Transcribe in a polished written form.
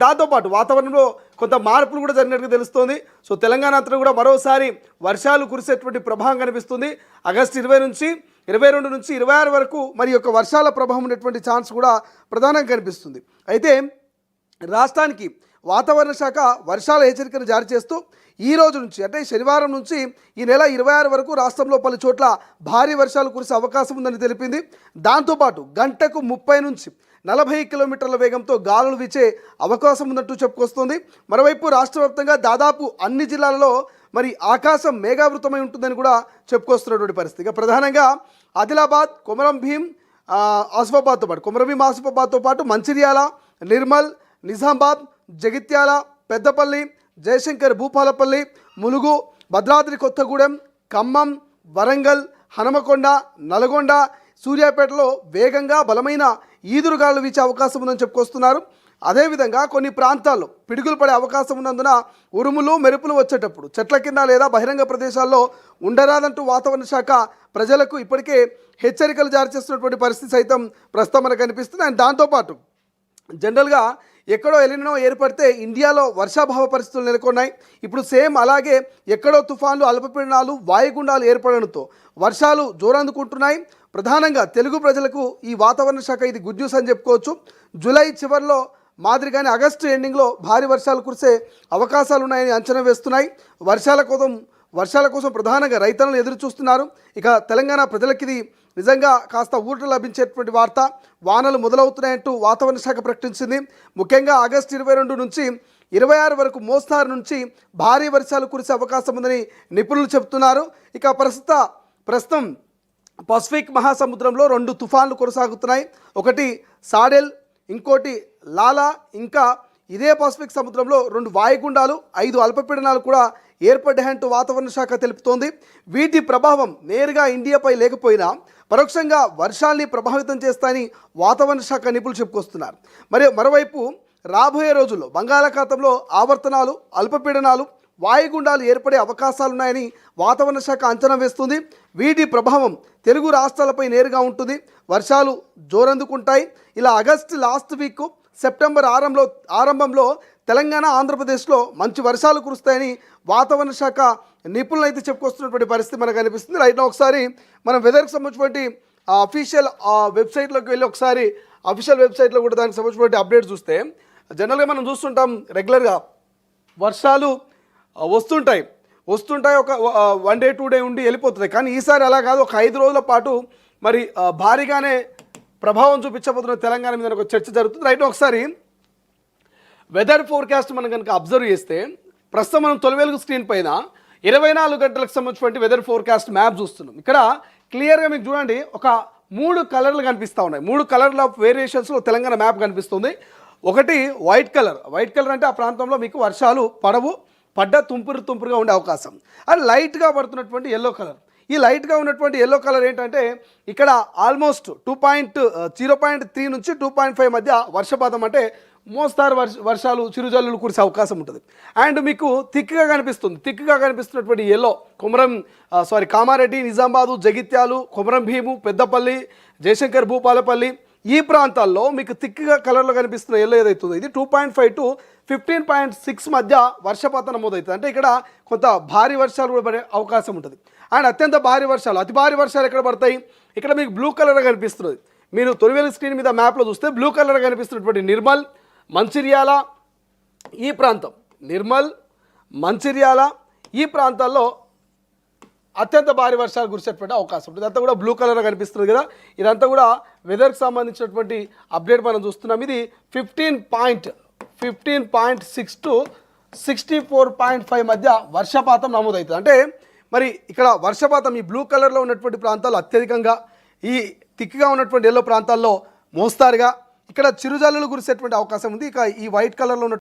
దాంతోపాటు వాతావరణంలో కొంత మార్పులు కూడా జరిగినట్టుగా తెలుస్తోంది. సో తెలంగాణ అంతా కూడా మరోసారి వర్షాలు కురిసేటువంటి ప్రభావం కనిపిస్తుంది. ఆగస్టు 20 నుంచి 22 నుంచి 26 వరకు మరి యొక్క వర్షాల ప్రభావం ఉన్నటువంటి ఛాన్స్ కూడా ప్రధానంగా కనిపిస్తుంది. అయితే రాష్ట్రానికి వాతావరణ శాఖ వర్షాల హెచ్చరికను జారీ చేస్తూ ఈ రోజు నుంచి అంటే శనివారం నుంచి ఈ నెల 26 వరకు రాష్ట్రంలో పలు చోట్ల భారీ వర్షాలు కురిసే అవకాశం ఉందని తెలిపింది. దాంతోపాటు గంటకు 30 నుంచి 40 కిలోమీటర్ల వేగంతో గాలులు వీచే అవకాశం ఉన్నట్టు చెప్పుకొస్తుంది. మరోవైపు రాష్ట్ర వ్యాప్తంగా దాదాపు అన్ని జిల్లాలలో మరి ఆకాశం మేఘావృతమై ఉంటుందని కూడా చెప్పుకొస్తున్నటువంటి పరిస్థితి. ప్రధానంగా ఆదిలాబాద్, కొమరం భీం, ఆసిఫాబాద్తో పాటు మంచిర్యాల, నిర్మల్, నిజామాబాద్, జగిత్యాల, పెద్దపల్లి, జయశంకర్ భూపాలపల్లి, ములుగు, భద్రాద్రి కొత్తగూడెం, ఖమ్మం, వరంగల్, హనుమకొండ, నల్గొండ, సూర్యాపేటలో వేగంగా బలమైన ఈదురుగాలు వీచే అవకాశం ఉందని చెప్పుకొస్తున్నారు. అదేవిధంగా కొన్ని ప్రాంతాల్లో పిడుగులు పడే అవకాశం ఉన్నందున ఉరుములు మెరుపులు వచ్చేటప్పుడు చెట్ల కింద లేదా బహిరంగ ప్రదేశాల్లో ఉండరాదంటూ వాతావరణ శాఖ ప్రజలకు ఇప్పటికే హెచ్చరికలు జారీ చేస్తున్నటువంటి పరిస్థితి సైతం ప్రస్తుతం మనకు కనిపిస్తుంది. అండ్ దాంతోపాటు జనరల్గా ఎక్కడో ఎలినో ఏర్పడితే ఇండియాలో వర్షాభావ పరిస్థితులు నెలకొన్నాయి. ఇప్పుడు సేమ్ అలాగే ఎక్కడో తుఫాన్లు, అల్పపీడనాలు, వాయుగుండాలు ఏర్పడడంతో వర్షాలు జోరందుకుంటున్నాయి. ప్రధానంగా తెలుగు ప్రజలకు ఈ వాతావరణ శాఖ ఇది గుడ్ న్యూస్ అని చెప్పుకోవచ్చు. జూలై చివరిలో మాదిరిగానే ఆగస్టు ఎండింగ్లో భారీ వర్షాలు కురిసే అవకాశాలు ఉన్నాయని అంచనా వేస్తున్నాయి. వర్షాల కోసం ప్రధానంగా రైతులను ఎదురు చూస్తున్నారు. ఇక తెలంగాణ ప్రజలకి ఇది నిజంగా కాస్త ఊరట లభించేటువంటి వార్త. వానలు మొదలవుతున్నాయంటూ వాతావరణ శాఖ ప్రకటించింది. ముఖ్యంగా ఆగస్టు 22 నుంచి 26 వరకు మోస్తారు నుంచి భారీ వర్షాలు కురిసే అవకాశం ఉందని నిపుణులు చెబుతున్నారు. ఇక ప్రస్తుతం పసిఫిక్ మహాసముద్రంలో 2 తుఫాన్లు కొనసాగుతున్నాయి. ఒకటి సాడెల్, ఇంకోటి లాలా. ఇంకా ఇదే పసిఫిక్ సముద్రంలో 2 వాయుగుండాలు, 5 అల్పపీడనాలు కూడా ఏర్పడ్డాయంటూ వాతావరణ శాఖ తెలుపుతోంది. వీటి ప్రభావం నేరుగా ఇండియాపై లేకపోయినా పరోక్షంగా వర్షాల్ని ప్రభావితం చేస్తాయని వాతావరణ శాఖ నిపుణులు చెప్పుకొస్తున్నారు. మరోవైపు రాబోయే రోజుల్లో బంగాళాఖాతంలో ఆవర్తనాలు, అల్పపీడనాలు, వాయుగుండాలు ఏర్పడే అవకాశాలున్నాయని వాతావరణ శాఖ అంచనా వేస్తుంది. వీటి ప్రభావం తెలుగు రాష్ట్రాలపై నేరుగా ఉంటుంది. వర్షాలు జోరందుకుంటాయి. ఇలా ఆగస్టు లాస్ట్ వీక్, సెప్టెంబర్ ఆరంభంలో తెలంగాణ, ఆంధ్రప్రదేశ్లో మంచి వర్షాలు కురుస్తాయని వాతావరణ శాఖ నిపుణులు అయితే చెప్పుకొస్తున్నటువంటి పరిస్థితి మనకు కనిపిస్తుంది. రైట్ ఒకసారి మనం వెదర్కి సంబంధించినటువంటి అఫీషియల్ వెబ్సైట్లోకి వెళ్ళి ఒకసారి అఫీషియల్ వెబ్సైట్లో కూడా దానికి సంబంధించినటువంటి అప్డేట్ చూస్తే జనరల్గా మనం చూస్తుంటాం రెగ్యులర్గా వర్షాలు వస్తుంటాయి ఒక 1 డే 2 డే ఉండి వెళ్ళిపోతుంది. కానీ ఈసారి అలా కాదు, ఒక 5 రోజుల పాటు మరి భారీగానే ప్రభావం చూపించబోతున్న తెలంగాణ మీద ఒక చర్చ జరుగుతుంది. రైట్ ఒకసారి వెదర్ ఫోర్కాస్ట్ మనం కనుక అబ్జర్వ్ చేస్తే ప్రస్తుతం మనం 12 వెలుగు స్క్రీన్ పైన 24 గంటలకు సంబంధించినటువంటి వెదర్ ఫోర్కాస్ట్ మ్యాప్ చూస్తున్నాం. ఇక్కడ క్లియర్గా మీకు చూడండి ఒక 3 కలర్లు కనిపిస్తూ ఉన్నాయి. 3 కలర్ల వేరియేషన్స్లో తెలంగాణ మ్యాప్ కనిపిస్తుంది. ఒకటి వైట్ కలర్ అంటే ఆ ప్రాంతంలో మీకు వర్షాలు పడ్డ తుంపురుగా ఉండే అవకాశం. అది లైట్గా పడుతున్నటువంటి ఎల్లో కలర్. ఈ లైట్గా ఉన్నటువంటి ఎల్లో కలర్ ఏంటంటే ఇక్కడ ఆల్మోస్ట్ 0.3 నుంచి 2.5 మధ్య వర్షపాతం, అంటే మోస్తారు వర్షాలు, చిరుజల్లులు కురిసే అవకాశం ఉంటుంది. అండ్ మీకు థిక్గా కనిపిస్తున్నటువంటి ఎల్లో కామారెడ్డి, నిజామాబాదు, జగిత్యాలు, కొమరం భీము, పెద్దపల్లి, జయశంకర్ భూపాలపల్లి ఈ ప్రాంతాల్లో మీకు థిక్గా కలర్లో కనిపిస్తున్న ఎల్లో ఏదైతుందో ఇది 2.5 to 15.6 మధ్య వర్షపాతం నమోదవుతుంది. అంటే ఇక్కడ కొంత భారీ వర్షాలు కూడా పడే అవకాశం ఉంటుంది. అండ్ అత్యంత భారీ వర్షాలు, అతి భారీ వర్షాలు ఎక్కడ పడతాయి? ఇక్కడ మీకు బ్లూ కలర్ కనిపిస్తున్నది. మీరు 12 వెలుగు స్క్రీన్ మీద మ్యాప్లో చూస్తే బ్లూ కలర్ కనిపిస్తున్నటువంటి నిర్మల్, మంచిర్యాల ఈ ప్రాంతం, ఈ ప్రాంతాల్లో అత్యంత భారీ వర్షాలు కురిసేటువంటి అవకాశం ఉంటుంది. ఇదంతా కూడా బ్లూ కలర్ కనిపిస్తుంది కదా. ఇదంతా కూడా వెదర్కి సంబంధించినటువంటి అప్డేట్ మనం చూస్తున్నాం. ఇది 15.6 to 64.5 మధ్య వర్షపాతం నమోదవుతుంది. అంటే మరి ఇక్కడ వర్షపాతం ఈ బ్లూ కలర్లో ఉన్నటువంటి ప్రాంతాల్లో అత్యధికంగా, ఈ థిక్గా ఉన్నటువంటి ఎల్లో ప్రాంతాల్లో మోస్తారుగా, ఇక్కడ చిరుజల్లులు కురిసేటువంటి అవకాశం ఉంది. ఇక ఈ వైట్ కలర్లో ఉన్న